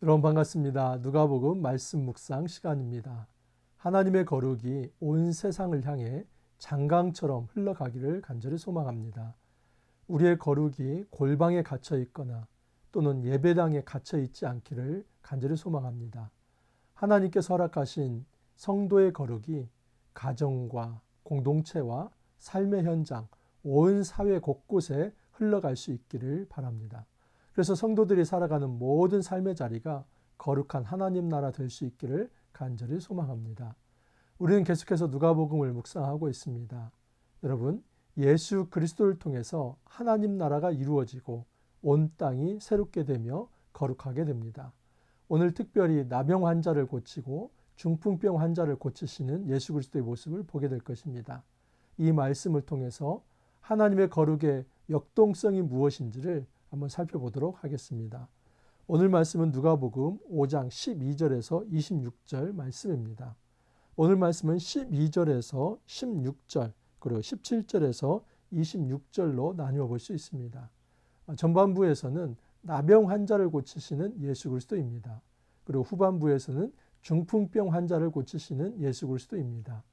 여러분 반갑습니다. 누가복음 말씀 묵상 시간입니다. 하나님의 거룩이 온 세상을 향해 장강처럼 흘러가기를 간절히 소망합니다. 우리의 거룩이 골방에 갇혀 있거나 또는 예배당에 갇혀 있지 않기를 간절히 소망합니다. 하나님께서 허락하신 성도의 거룩이 가정과 공동체와 삶의 현장, 온 사회 곳곳에 흘러갈 수 있기를 바랍니다. 그래서 성도들이 살아가는 모든 삶의 자리가 거룩한 하나님 나라 될 수 있기를 간절히 소망합니다. 우리는 계속해서 누가복음을 묵상하고 있습니다. 여러분, 예수 그리스도를 통해서 하나님 나라가 이루어지고 온 땅이 새롭게 되며 거룩하게 됩니다. 오늘 특별히 나병 환자를 고치고 중풍병 환자를 고치시는 예수 그리스도의 모습을 보게 될 것입니다. 이 말씀을 통해서 하나님의 거룩의 역동성이 무엇인지를 한번 살펴보도록 하겠습니다. 오늘 말씀은 누가복음 5장 12절에서 26절 말씀입니다. 오늘 말씀은 12절에서 16절 그리고 17절에서 26절로 나누어 볼 수 있습니다. 전반부에서는 나병 환자를 고치시는 예수 그리스도입니다. 그리고 후반부에서는 중풍병 환자를 고치시는 예수 그리스도입니다.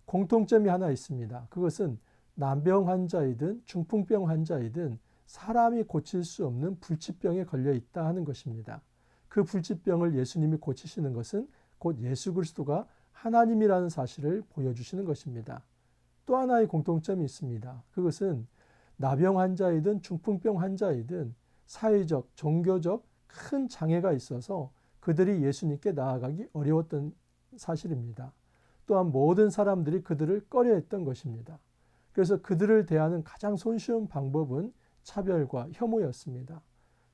공통점이 하나 있습니다. 그것은 나병 환자이든 중풍병 환자이든 사람이 고칠 수 없는 불치병에 걸려 있다 하는 것입니다. 그 불치병을 예수님이 고치시는 것은 곧 예수 그리스도가 하나님이라는 사실을 보여주시는 것입니다. 또 하나의 공통점이 있습니다. 그것은 나병 환자이든 중풍병 환자이든 사회적, 종교적 큰 장애가 있어서 그들이 예수님께 나아가기 어려웠던 사실입니다. 또한 모든 사람들이 그들을 꺼려했던 것입니다. 그래서 그들을 대하는 가장 손쉬운 방법은 차별과 혐오였습니다.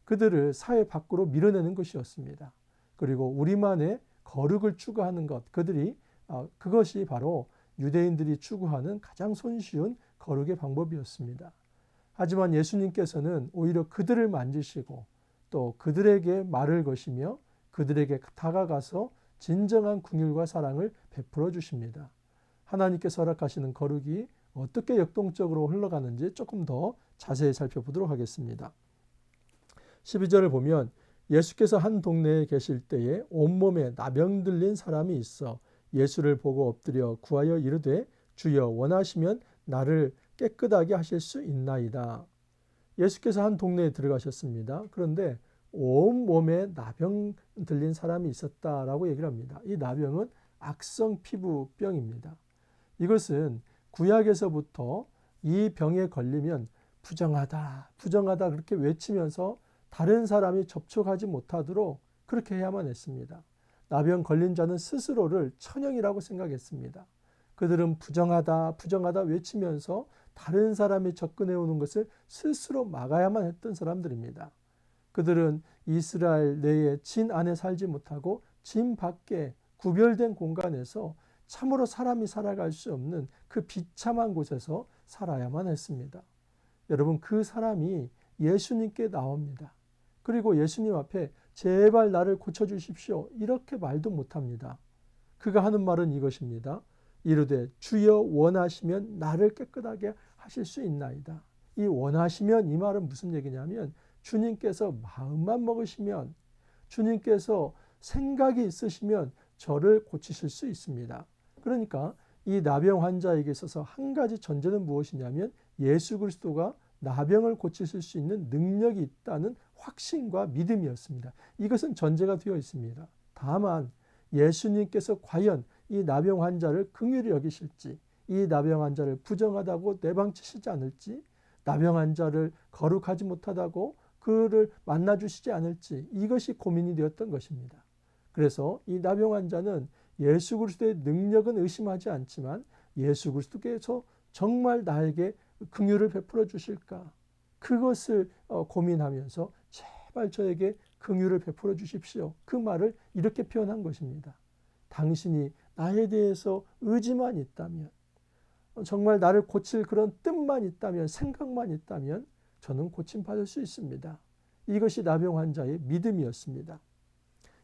그들을 사회 밖으로 밀어내는 것이었습니다. 그리고 우리만의 거룩을 추구하는 것, 그것이 바로 유대인들이 추구하는 가장 손쉬운 거룩의 방법이었습니다. 하지만 예수님께서는 오히려 그들을 만지시고 또 그들에게 말을 거시며 그들에게 다가가서 진정한 긍휼과 사랑을 베풀어 주십니다. 하나님께서 허락하시는 거룩이 어떻게 역동적으로 흘러가는지 조금 더 자세히 살펴보도록 하겠습니다. 12절을 보면 예수께서 한 동네에 계실 때에 온몸에 나병 들린 사람이 있어 예수를 보고 엎드려 구하여 이르되 주여 원하시면 나를 깨끗하게 하실 수 있나이다. 예수께서 한 동네에 들어가셨습니다. 그런데 온몸에 나병 들린 사람이 있었다라고 얘기를 합니다. 이 나병은 악성 피부병입니다. 이것은 구약에서부터 이 병에 걸리면 부정하다, 부정하다 그렇게 외치면서 다른 사람이 접촉하지 못하도록 그렇게 해야만 했습니다. 나병 걸린 자는 스스로를 천형이라고 생각했습니다. 그들은 부정하다, 부정하다 외치면서 다른 사람이 접근해 오는 것을 스스로 막아야만 했던 사람들입니다. 그들은 이스라엘 내에 진 안에 살지 못하고 진 밖에 구별된 공간에서 참으로 사람이 살아갈 수 없는 그 비참한 곳에서 살아야만 했습니다. 여러분, 그 사람이 예수님께 나옵니다. 그리고 예수님 앞에 제발 나를 고쳐주십시오. 이렇게 말도 못합니다. 그가 하는 말은 이것입니다. 이르되 주여 원하시면 나를 깨끗하게 하실 수 있나이다. 이 원하시면 이 말은 무슨 얘기냐면 주님께서 마음만 먹으시면 주님께서 생각이 있으시면 저를 고치실 수 있습니다. 그러니까 이 나병 환자에게 있어서 한 가지 전제는 무엇이냐면 예수 그리스도가 나병을 고치실 수 있는 능력이 있다는 확신과 믿음이었습니다. 이것은 전제가 되어 있습니다. 다만 예수님께서 과연 이 나병 환자를 긍휼히 여기실지, 이 나병 환자를 부정하다고 내방치시지 않을지, 나병 환자를 거룩하지 못하다고 그를 만나주시지 않을지, 이것이 고민이 되었던 것입니다. 그래서 이 나병 환자는 예수 그리스도의 능력은 의심하지 않지만 예수 그리스도께서 정말 나에게 긍휼을 베풀어 주실까? 그것을 고민하면서 제발 저에게 긍휼을 베풀어 주십시오. 그 말을 이렇게 표현한 것입니다. 당신이 나에 대해서 의지만 있다면, 정말 나를 고칠 그런 뜻만 있다면, 생각만 있다면 저는 고침받을 수 있습니다. 이것이 나병 환자의 믿음이었습니다.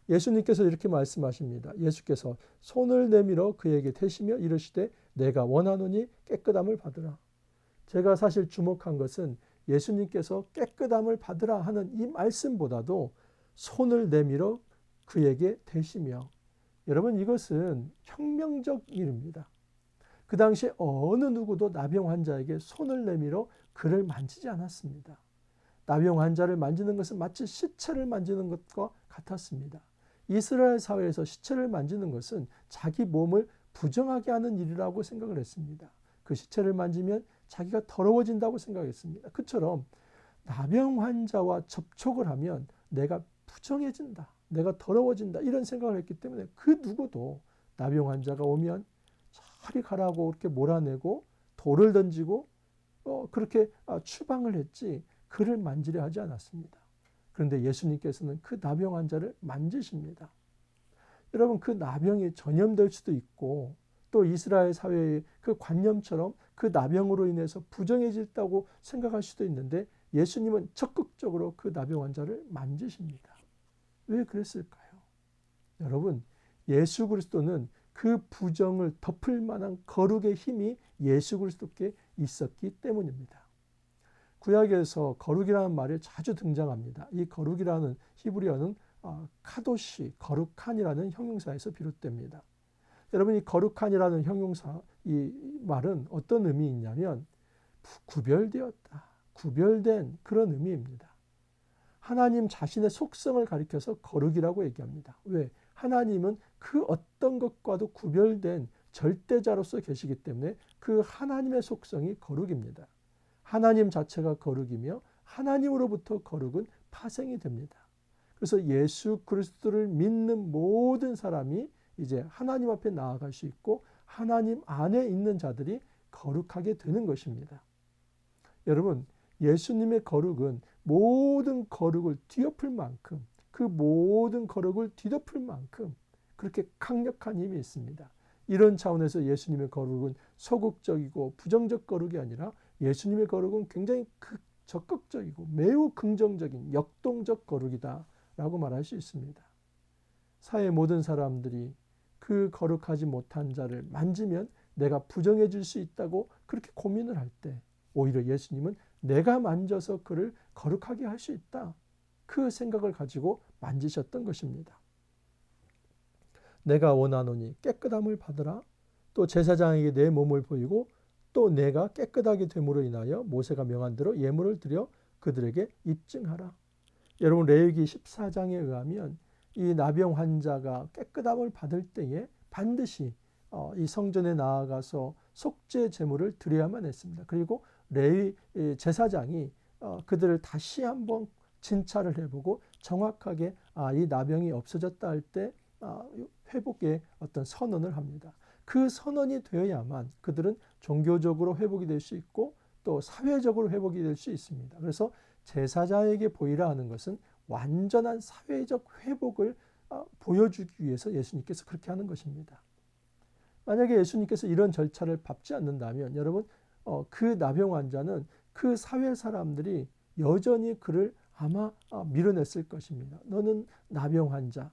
예수님께서 이렇게 말씀하십니다. 예수께서 손을 내밀어 그에게 대시며 이르시되 내가 원하노니 깨끗함을 받으라. 제가 사실 주목한 것은 예수님께서 깨끗함을 받으라 하는 이 말씀보다도 손을 내밀어 그에게 대시며. 여러분, 이것은 혁명적 일입니다. 그 당시에 어느 누구도 나병 환자에게 손을 내밀어 그를 만지지 않았습니다. 나병 환자를 만지는 것은 마치 시체를 만지는 것과 같았습니다. 이스라엘 사회에서 시체를 만지는 것은 자기 몸을 부정하게 하는 일이라고 생각을 했습니다. 그 시체를 만지면 자기가 더러워진다고 생각했습니다. 그처럼 나병 환자와 접촉을 하면 내가 부정해진다, 내가 더러워진다, 이런 생각을 했기 때문에 그 누구도 나병 환자가 오면 저리 가라고 이렇게 몰아내고 돌을 던지고 그렇게 추방을 했지 그를 만지려 하지 않았습니다. 그런데 예수님께서는 그 나병 환자를 만지십니다. 여러분, 그 나병이 전염될 수도 있고 또 이스라엘 사회의 그 관념처럼 그 나병으로 인해서 부정해졌다고 생각할 수도 있는데 예수님은 적극적으로 그 나병 환자를 만지십니다. 왜 그랬을까요? 여러분, 예수 그리스도는 그 부정을 덮을 만한 거룩의 힘이 예수 그리스도께 있었기 때문입니다. 구약에서 거룩이라는 말이 자주 등장합니다. 이 거룩이라는 히브리어는 카도시, 거룩한이라는 형용사에서 비롯됩니다. 여러분, 이 거룩한이라는 형용사, 이 말은 어떤 의미이냐면 구별되었다, 구별된 그런 의미입니다. 하나님 자신의 속성을 가리켜서 거룩이라고 얘기합니다. 왜? 하나님은 그 어떤 것과도 구별된 절대자로서 계시기 때문에 그 하나님의 속성이 거룩입니다. 하나님 자체가 거룩이며 하나님으로부터 거룩은 파생이 됩니다. 그래서 예수 그리스도를 믿는 모든 사람이 이제 하나님 앞에 나아갈 수 있고 하나님 안에 있는 자들이 거룩하게 되는 것입니다. 여러분, 예수님의 거룩은 모든 거룩을 뒤엎을 만큼, 그 모든 거룩을 뒤덮을 만큼 그렇게 강력한 힘이 있습니다. 이런 차원에서 예수님의 거룩은 소극적이고 부정적 거룩이 아니라 예수님의 거룩은 굉장히 적극적이고 매우 긍정적인 역동적 거룩이다라고 말할 수 있습니다. 사회 모든 사람들이 그 거룩하지 못한 자를 만지면 내가 부정해질 수 있다고 그렇게 고민을 할 때 오히려 예수님은 내가 만져서 그를 거룩하게 할 수 있다, 그 생각을 가지고 만지셨던 것입니다. 내가 원하노니 깨끗함을 받으라. 또 제사장에게 내 몸을 보이고 또 내가 깨끗하게 됨으로 인하여 모세가 명한 대로 예물을 드려 그들에게 입증하라. 여러분, 레위기 14장에 의하면 이 나병 환자가 깨끗함을 받을 때에 반드시 이 성전에 나아가서 속죄 제물을 드려야만 했습니다. 그리고 레위 제사장이 그들을 다시 한번 진찰을 해보고 정확하게 이 나병이 없어졌다 할 때 회복의 어떤 선언을 합니다. 그 선언이 되어야만 그들은 종교적으로 회복이 될 수 있고 또 사회적으로 회복이 될 수 있습니다. 그래서 제사장에게 보이라 하는 것은 완전한 사회적 회복을 보여주기 위해서 예수님께서 그렇게 하는 것입니다. 만약에 예수님께서 이런 절차를 밟지 않는다면 여러분, 그 나병 환자는 그 사회 사람들이 여전히 그를 아마 밀어냈을 것입니다. 너는 나병 환자,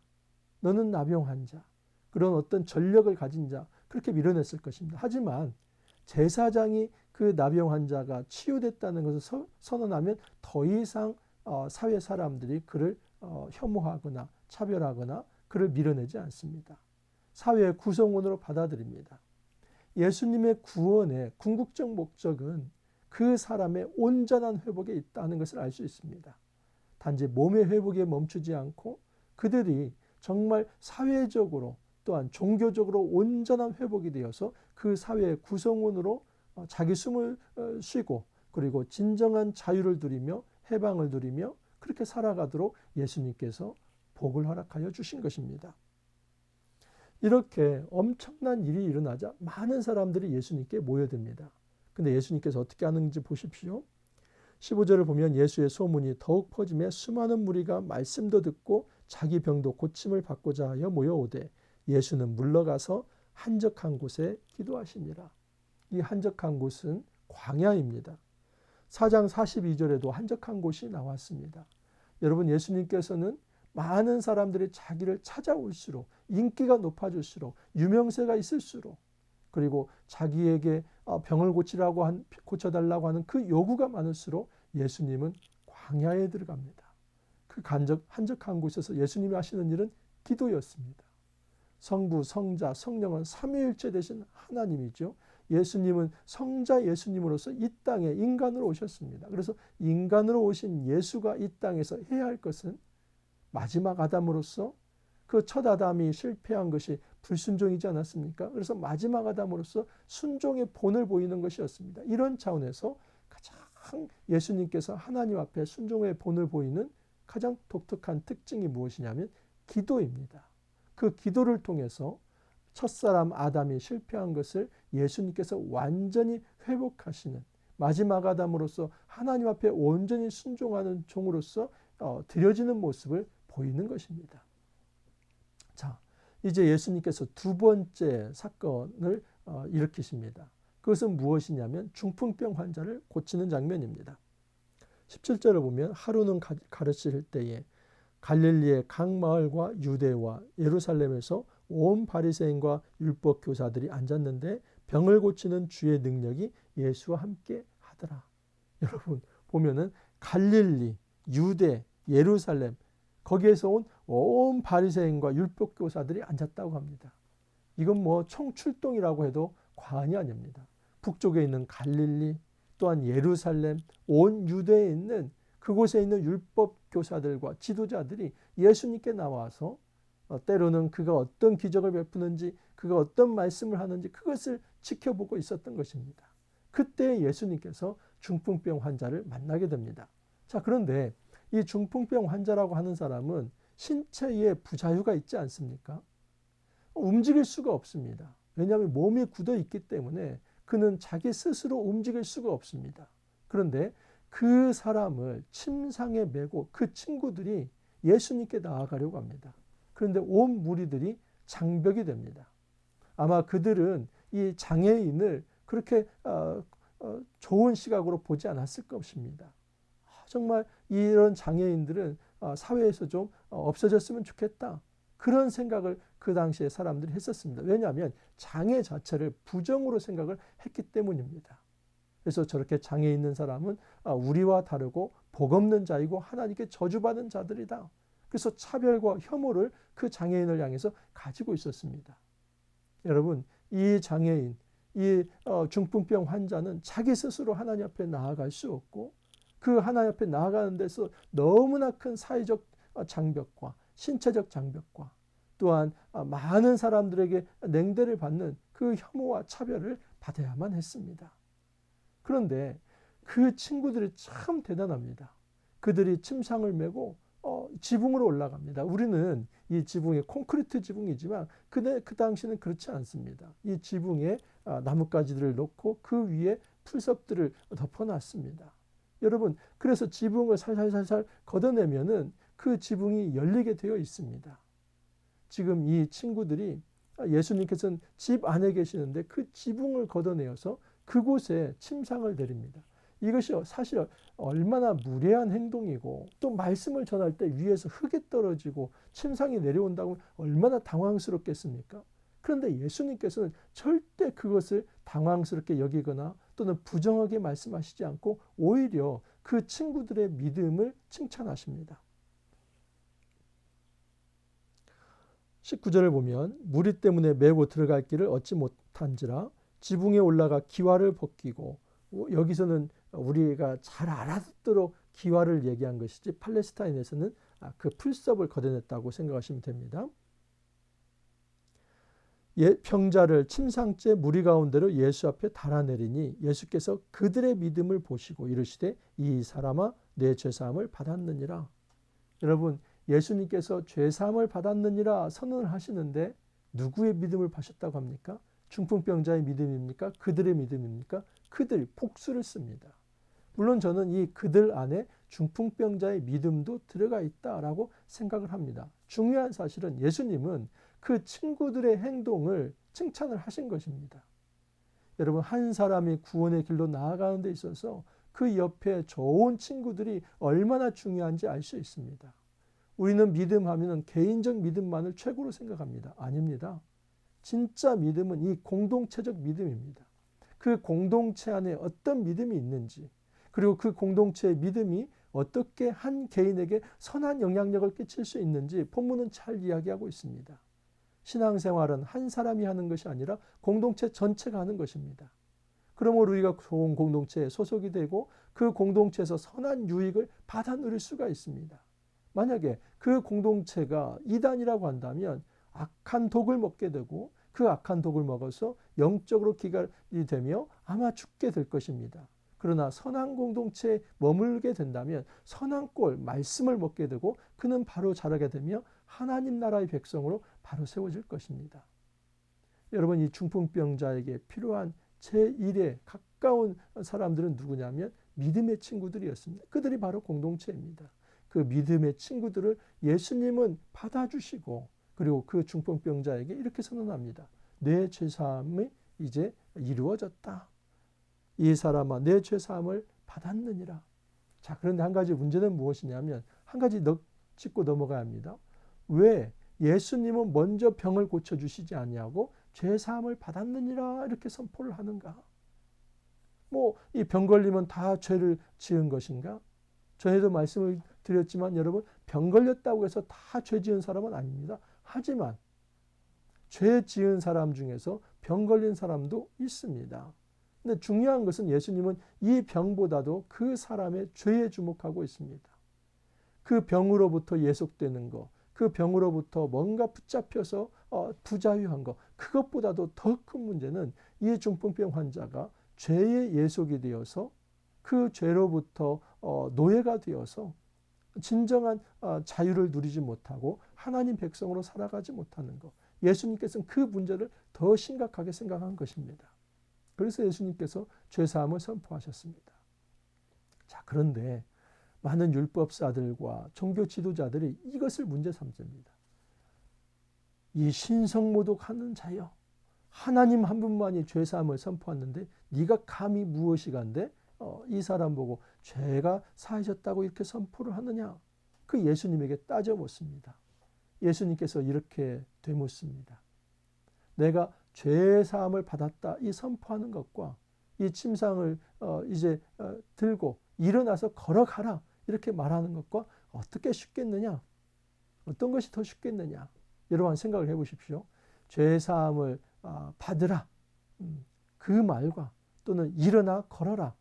너는 나병 환자, 그런 어떤 전력을 가진 자, 그렇게 밀어냈을 것입니다. 하지만 제사장이 그 나병 환자가 치유됐다는 것을 선언하면 더 이상 사회 사람들이 그를 혐오하거나 차별하거나 그를 밀어내지 않습니다. 사회의 구성원으로 받아들입니다. 예수님의 구원의 궁극적 목적은 그 사람의 온전한 회복에 있다는 것을 알 수 있습니다. 단지 몸의 회복에 멈추지 않고 그들이 정말 사회적으로 또한 종교적으로 온전한 회복이 되어서 그 사회의 구성원으로 자기 숨을 쉬고 그리고 진정한 자유를 누리며 해방을 누리며 그렇게 살아가도록 예수님께서 복을 허락하여 주신 것입니다. 이렇게 엄청난 일이 일어나자 많은 사람들이 예수님께 모여듭니다. 근데 예수님께서 어떻게 하는지 보십시오. 15절을 보면 예수의 소문이 더욱 퍼지며 수많은 무리가 말씀도 듣고 자기 병도 고침을 받고자 하여 모여오되 예수는 물러가서 한적한 곳에 기도하시니라. 이 한적한 곳은 광야입니다. 4장 42절에도 한적한 곳이 나왔습니다. 여러분, 예수님께서는 많은 사람들이 자기를 찾아올수록 인기가 높아질수록 유명세가 있을수록 그리고 자기에게 병을 고쳐달라고 하는 그 요구가 많을수록 예수님은 광야에 들어갑니다. 그 한적한 곳에서 예수님이 하시는 일은 기도였습니다. 성부, 성자, 성령은 삼위일체 되신 하나님이죠. 예수님은 성자 예수님으로서 이 땅에 인간으로 오셨습니다. 그래서 인간으로 오신 예수가 이 땅에서 해야 할 것은 마지막 아담으로서 그 첫 아담이 실패한 것이 불순종이지 않았습니까? 그래서 마지막 아담으로서 순종의 본을 보이는 것이었습니다. 이런 차원에서 가장 예수님께서 하나님 앞에 순종의 본을 보이는 가장 독특한 특징이 무엇이냐면 기도입니다. 그 기도를 통해서 첫사람 아담이 실패한 것을 예수님께서 완전히 회복하시는 마지막 아담으로서 하나님 앞에 온전히 순종하는 종으로서 드려지는 모습을 보이는 것입니다. 자, 이제 예수님께서 두 번째 사건을 일으키십니다. 그것은 무엇이냐면 중풍병 환자를 고치는 장면입니다. 17절을 보면 하루는 가르칠 때에 갈릴리의 각 마을과 유대와 예루살렘에서 온 바리새인과 율법 교사들이 앉았는데 병을 고치는 주의 능력이 예수와 함께 하더라. 여러분 보면은 갈릴리, 유대, 예루살렘 거기에서 온 바리새인과 율법 교사들이 앉았다고 합니다. 이건 뭐 총출동이라고 해도 과언이 아닙니다. 북쪽에 있는 갈릴리 또한 예루살렘 온 유대에 있는 그곳에 있는 율법 교사들과 지도자들이 예수님께 나와서 때로는 그가 어떤 기적을 베푸는지 그가 어떤 말씀을 하는지 그것을 지켜보고 있었던 것입니다. 그때 예수님께서 중풍병 환자를 만나게 됩니다. 자, 그런데 이 중풍병 환자라고 하는 사람은 신체에 부자유가 있지 않습니까? 움직일 수가 없습니다. 왜냐하면 몸이 굳어 있기 때문에 그는 자기 스스로 움직일 수가 없습니다. 그런데 그 사람을 침상에 메고 그 친구들이 예수님께 나아가려고 합니다. 그런데 온 무리들이 장벽이 됩니다. 아마 그들은 이 장애인을 그렇게 좋은 시각으로 보지 않았을 것입니다. 정말 이런 장애인들은 사회에서 좀 없어졌으면 좋겠다. 그런 생각을 그 당시에 사람들이 했었습니다. 왜냐하면 장애 자체를 부정으로 생각을 했기 때문입니다. 그래서 저렇게 장애 있는 사람은 우리와 다르고 복 없는 자이고 하나님께 저주받은 자들이다. 그래서 차별과 혐오를 그 장애인을 향해서 가지고 있었습니다. 여러분, 이 장애인, 이 중풍병 환자는 자기 스스로 하나님 앞에 나아갈 수 없고 그 하나님 앞에 나아가는 데서 너무나 큰 사회적 장벽과 신체적 장벽과 또한 많은 사람들에게 냉대를 받는 그 혐오와 차별을 받아야만 했습니다. 그런데 그 친구들이 참 대단합니다. 그들이 침상을 메고 지붕으로 올라갑니다. 우리는 이 지붕이 콘크리트 지붕이지만 그 당시는 그렇지 않습니다. 이 지붕에 나뭇가지들을 놓고 그 위에 풀섭들을 덮어놨습니다. 여러분, 그래서 지붕을 살살살살 걷어내면은 그 지붕이 열리게 되어 있습니다. 지금 이 친구들이 예수님께서는 집 안에 계시는데 그 지붕을 걷어내어서 그곳에 침상을 내립니다. 이것이 사실 얼마나 무례한 행동이고 또 말씀을 전할 때 위에서 흙이 떨어지고 침상이 내려온다고 얼마나 당황스럽겠습니까? 그런데 예수님께서는 절대 그것을 당황스럽게 여기거나 또는 부정하게 말씀하시지 않고 오히려 그 친구들의 믿음을 칭찬하십니다. 19절을 보면 무리 때문에 메고 들어갈 길을 얻지 못한지라 지붕에 올라가 기와를 벗기고 여기서는 우리가 잘 알아듣도록 기와를 얘기한 것이지 팔레스타인에서는 그 풀섭을 걷어냈다고 생각하시면 됩니다. 병자를 침상째 무리 가운데로 예수 앞에 달아내리니 예수께서 그들의 믿음을 보시고 이르시되 이 사람아 내 죄사함을 받았느니라. 여러분, 예수님께서 죄사함을 받았느니라 선언을 하시는데 누구의 믿음을 받으셨다고 합니까? 중풍병자의 믿음입니까? 그들의 믿음입니까? 그들, 복수를 씁니다. 물론 저는 이 그들 안에 중풍병자의 믿음도 들어가 있다라고 생각을 합니다. 중요한 사실은 예수님은 그 친구들의 행동을 칭찬을 하신 것입니다. 여러분, 한 사람이 구원의 길로 나아가는 데 있어서 그 옆에 좋은 친구들이 얼마나 중요한지 알 수 있습니다. 우리는 믿음하면 개인적 믿음만을 최고로 생각합니다. 아닙니다. 진짜 믿음은 이 공동체적 믿음입니다. 그 공동체 안에 어떤 믿음이 있는지 그리고 그 공동체의 믿음이 어떻게 한 개인에게 선한 영향력을 끼칠 수 있는지 본문은 잘 이야기하고 있습니다. 신앙생활은 한 사람이 하는 것이 아니라 공동체 전체가 하는 것입니다. 그러므로 우리가 좋은 공동체에 소속이 되고 그 공동체에서 선한 유익을 받아 누릴 수가 있습니다. 만약에 그 공동체가 이단이라고 한다면 악한 독을 먹게 되고 그 악한 독을 먹어서 영적으로 기갈이 되며 아마 죽게 될 것입니다. 그러나 선한 공동체에 머물게 된다면 선한 꼴, 말씀을 먹게 되고 그는 바로 자라게 되며 하나님 나라의 백성으로 바로 세워질 것입니다. 여러분, 이 중풍병자에게 필요한 제1의 가까운 사람들은 누구냐면 믿음의 친구들이었습니다. 그들이 바로 공동체입니다. 그 믿음의 친구들을 예수님은 받아주시고 그리고 그 중풍병자에게 이렇게 선언합니다. 내 죄사함이 이제 이루어졌다. 이 사람아 내 죄사함을 받았느니라. 자, 그런데 한 가지 문제는 무엇이냐면 한 가지 짚고 넘어가야 합니다. 왜 예수님은 먼저 병을 고쳐주시지 아니하고 죄사함을 받았느니라 이렇게 선포를 하는가? 이 병 걸리면 다 죄를 지은 것인가? 전에도 말씀을 드렸지만 여러분, 병 걸렸다고 해서 다 죄 지은 사람은 아닙니다. 하지만 죄 지은 사람 중에서 병 걸린 사람도 있습니다. 근데 중요한 것은 예수님은 이 병보다도 그 사람의 죄에 주목하고 있습니다. 그 병으로부터 예속되는 것, 그 병으로부터 뭔가 붙잡혀서 부자유한 것, 그것보다도 더 큰 문제는 이 중풍병 환자가 죄의 예속이 되어서 그 죄로부터 노예가 되어서 진정한 자유를 누리지 못하고 하나님 백성으로 살아가지 못하는 것. 예수님께서는 그 문제를 더 심각하게 생각한 것입니다. 그래서 예수님께서 죄사함을 선포하셨습니다. 자, 그런데 많은 율법사들과 종교 지도자들이 이것을 문제 삼습니다. 이 신성모독하는 자여, 하나님 한 분만이 죄사함을 선포하는데 네가 감히 무엇이간데 이 사람 보고 죄가 사해졌다고 이렇게 선포를 하느냐? 그 예수님에게 따져 묻습니다. 예수님께서 이렇게 되묻습니다. 내가 죄사함을 받았다 이 선포하는 것과 이 침상을 이제 들고 일어나서 걸어가라 이렇게 말하는 것과 어떻게 쉽겠느냐? 어떤 것이 더 쉽겠느냐? 여러분 생각을 해보십시오. 죄사함을 받으라 그 말과 또는 일어나 걸어라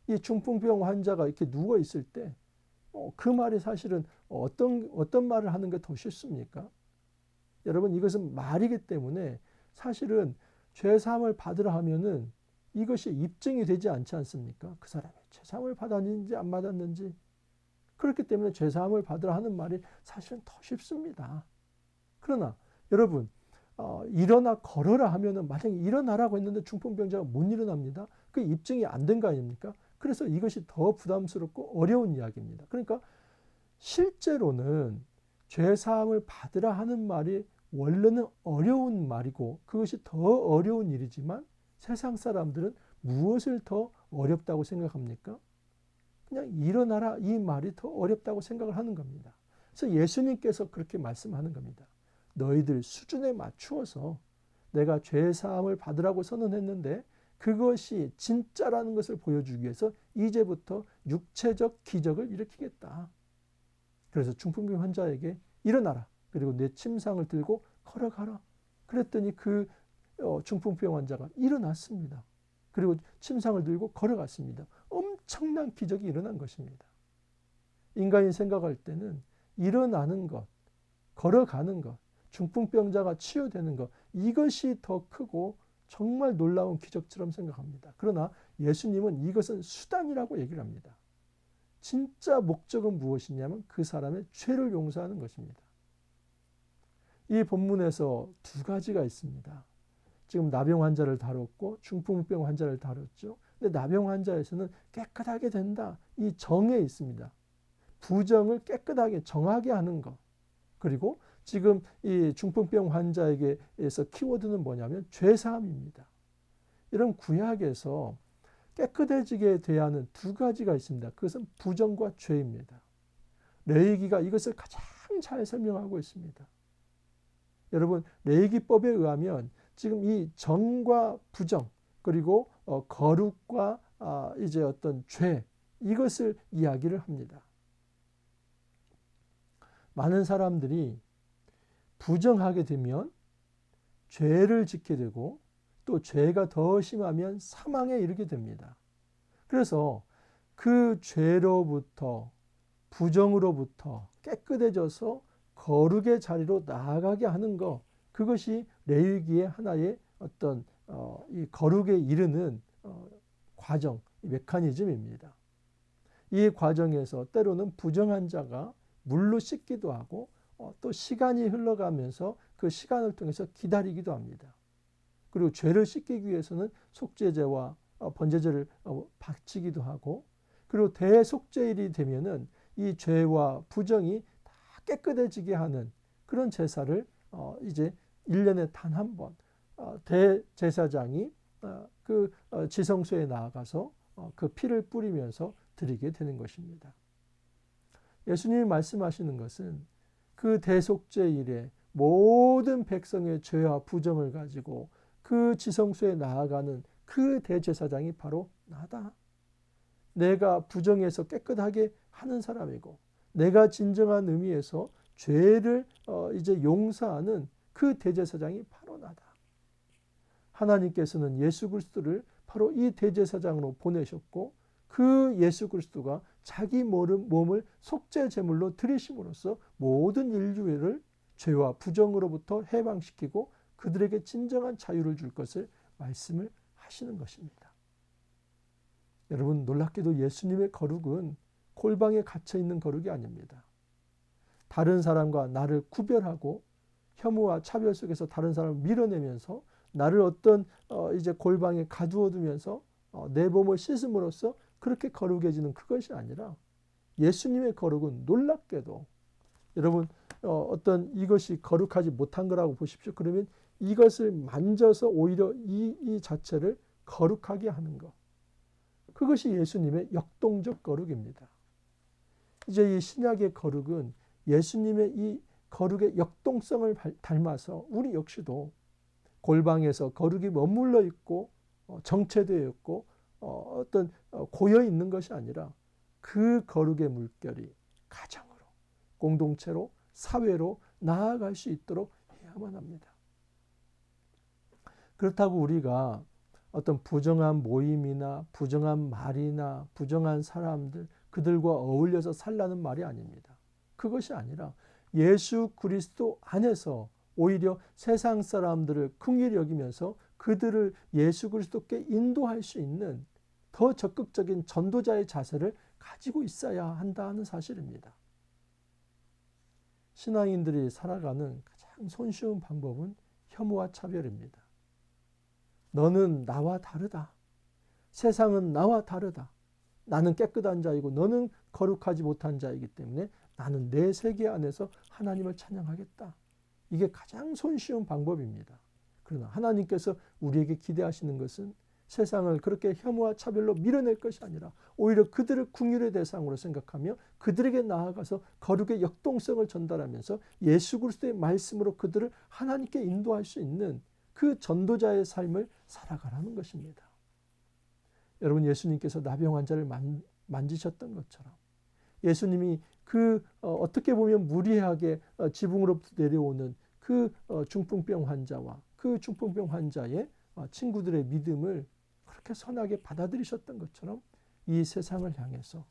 이 중풍병 환자가 이렇게 누워 있을 때 그 말이 사실은 어떤 말을 하는 게 더 쉽습니까? 여러분 이것은 말이기 때문에 사실은 죄사함을 받으라 하면은 이것이 입증이 되지 않지 않습니까? 그 사람이 죄사함을 받았는지 안 받았는지. 그렇기 때문에 죄사함을 받으라 하는 말이 사실은 더 쉽습니다. 그러나 여러분 일어나 걸어라 하면은 만약에 일어나라고 했는데 중풍병자가 못 일어납니다. 그 입증이 안 된 거 아닙니까? 그래서 이것이 더 부담스럽고 어려운 이야기입니다. 그러니까 실제로는 죄사함을 받으라 하는 말이 원래는 어려운 말이고 그것이 더 어려운 일이지만 세상 사람들은 무엇을 더 어렵다고 생각합니까? 그냥 일어나라 이 말이 더 어렵다고 생각을 하는 겁니다. 그래서 예수님께서 그렇게 말씀하는 겁니다. 너희들 수준에 맞추어서 내가 죄사함을 받으라고 선언했는데 그것이 진짜라는 것을 보여주기 위해서 이제부터 육체적 기적을 일으키겠다. 그래서 중풍병 환자에게 일어나라. 그리고 내 침상을 들고 걸어가라. 그랬더니 그 중풍병 환자가 일어났습니다. 그리고 침상을 들고 걸어갔습니다. 엄청난 기적이 일어난 것입니다. 인간이 생각할 때는 일어나는 것, 걸어가는 것, 중풍병자가 치유되는 것, 이것이 더 크고 정말 놀라운 기적처럼 생각합니다. 그러나 예수님은 이것은 수단이라고 얘기를 합니다. 진짜 목적은 무엇이냐면 그 사람의 죄를 용서하는 것입니다. 이 본문에서 두 가지가 있습니다. 지금 나병 환자를 다뤘고 중풍병 환자를 다뤘죠. 근데 나병 환자에서는 깨끗하게 된다. 이 정에 있습니다. 부정을 깨끗하게 정하게 하는 것. 그리고 지금 이 중풍병 환자에게서 키워드는 뭐냐면 죄사함입니다. 이런 구약에서 깨끗해지게 돼야 하는 두 가지가 있습니다. 그것은 부정과 죄입니다. 레위기가 이것을 가장 잘 설명하고 있습니다. 여러분 레위기법에 의하면 지금 이 정과 부정 그리고 거룩과 이제 어떤 죄 이것을 이야기를 합니다. 많은 사람들이 부정하게 되면 죄를 짓게 되고 또 죄가 더 심하면 사망에 이르게 됩니다. 그래서 그 죄로부터 부정으로부터 깨끗해져서 거룩의 자리로 나아가게 하는 것, 그것이 레위기의 하나의 어떤 이 거룩에 이르는 과정, 메커니즘입니다. 이 과정에서 때로는 부정한 자가 물로 씻기도 하고 또 시간이 흘러가면서 그 시간을 통해서 기다리기도 합니다. 그리고 죄를 씻기기 위해서는 속죄제와 번제제를 바치기도 하고, 그리고 대속죄일이 되면은 이 죄와 부정이 다 깨끗해지게 하는 그런 제사를 이제 1년에 단 한 번 대제사장이 그 지성소에 나아가서 그 피를 뿌리면서 드리게 되는 것입니다. 예수님이 말씀하시는 것은 그 대속죄일에 모든 백성의 죄와 부정을 가지고 그 지성소에 나아가는 그 대제사장이 바로 나다. 내가 부정해서 깨끗하게 하는 사람이고, 내가 진정한 의미에서 죄를 이제 용서하는 그 대제사장이 바로 나다. 하나님께서는 예수 그리스도를 바로 이 대제사장으로 보내셨고, 그 예수 그리스도가 자기 몸을 속죄 제물로 드리심으로써 모든 인류를 죄와 부정으로부터 해방시키고 그들에게 진정한 자유를 줄 것을 말씀을 하시는 것입니다. 여러분, 놀랍게도 예수님의 거룩은 골방에 갇혀 있는 거룩이 아닙니다. 다른 사람과 나를 구별하고 혐오와 차별 속에서 다른 사람을 밀어내면서 나를 어떤 이제 골방에 가두어 두면서 내 몸을 씻음으로써 그렇게 거룩해지는 그것이 아니라, 예수님의 거룩은 놀랍게도 여러분 어떤 이것이 거룩하지 못한 거라고 보십시오. 그러면 이것을 만져서 오히려 이 자체를 거룩하게 하는 것, 그것이 예수님의 역동적 거룩입니다. 이제 이 신약의 거룩은 예수님의 이 거룩의 역동성을 닮아서 우리 역시도 골방에서 거룩이 머물러 있고 정체되어 있고 어떤 고여 있는 것이 아니라 그 거룩의 물결이 가정으로, 공동체로, 사회로 나아갈 수 있도록 해야만 합니다. 그렇다고 우리가 어떤 부정한 모임이나 부정한 말이나 부정한 사람들, 그들과 어울려서 살라는 말이 아닙니다. 그것이 아니라 예수 그리스도 안에서 오히려 세상 사람들을 긍휼히 여기면서 그들을 예수 그리스도께 인도할 수 있는 더 적극적인 전도자의 자세를 가지고 있어야 한다는 사실입니다. 신앙인들이 살아가는 가장 손쉬운 방법은 혐오와 차별입니다. 너는 나와 다르다. 세상은 나와 다르다. 나는 깨끗한 자이고 너는 거룩하지 못한 자이기 때문에 나는 내 세계 안에서 하나님을 찬양하겠다. 이게 가장 손쉬운 방법입니다. 그러나 하나님께서 우리에게 기대하시는 것은 세상을 그렇게 혐오와 차별로 밀어낼 것이 아니라 오히려 그들을 긍휼의 대상으로 생각하며 그들에게 나아가서 거룩의 역동성을 전달하면서 예수 그리스도의 말씀으로 그들을 하나님께 인도할 수 있는 그 전도자의 삶을 살아가라는 것입니다. 여러분, 예수님께서 나병 환자를 만지셨던 것처럼 예수님이 그 어떻게 보면 무리하게 지붕으로부터 내려오는 그 중풍병 환자와 그 중풍병 환자의 친구들의 믿음을 그렇게 선하게 받아들이셨던 것처럼 이 세상을 향해서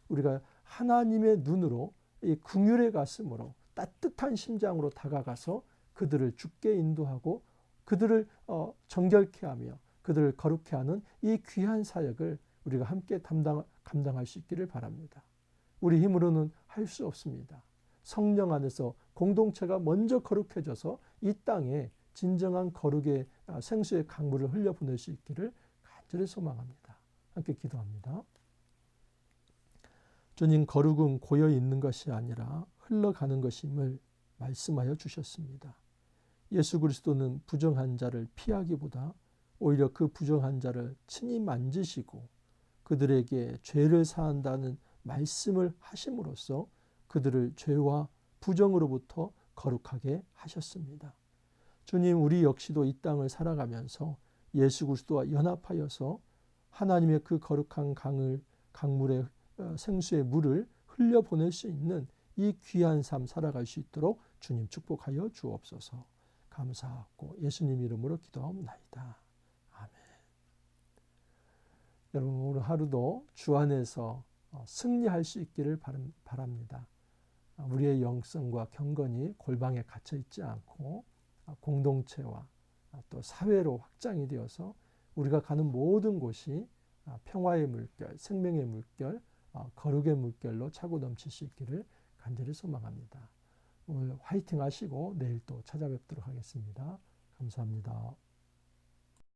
우리가 하나님의 눈으로 이 긍휼의 가슴으로 따뜻한 심장으로 다가가서 그들을 주께 인도하고 그들을 정결케 하며 그들을 거룩케 하는 이 귀한 사역을 우리가 함께 감당할 수 있기를 바랍니다. 우리 힘으로는 할 수 없습니다. 성령 안에서 공동체가 먼저 거룩해져서 이 땅에 진정한 거룩의 생수의 강물을 흘려보낼 수 있기를 간절히 소망합니다. 함께 기도합니다. 주님, 거룩은 고여 있는 것이 아니라 흘러가는 것임을 말씀하여 주셨습니다. 예수 그리스도는 부정한 자를 피하기보다 오히려 그 부정한 자를 친히 만지시고 그들에게 죄를 사한다는 말씀을 하심으로써 그들을 죄와 부정으로부터 거룩하게 하셨습니다. 주님, 우리 역시도 이 땅을 살아가면서 예수 그리스도와 연합하여서 하나님의 그 거룩한 강물의 생수의 물을 흘려보낼 수 있는 이 귀한 삶 살아갈 수 있도록 주님 축복하여 주옵소서. 감사하고 예수님 이름으로 기도하옵나이다. 아멘. 여러분 오늘 하루도 주 안에서 승리할 수 있기를 바랍니다. 우리의 영성과 경건이 골방에 갇혀 있지 않고 공동체와 또 사회로 확장이 되어서 우리가 가는 모든 곳이 평화의 물결, 생명의 물결, 거룩의 물결로 차고 넘칠 수 있기를 간절히 소망합니다. 오늘 화이팅 하시고 내일 또 찾아뵙도록 하겠습니다. 감사합니다.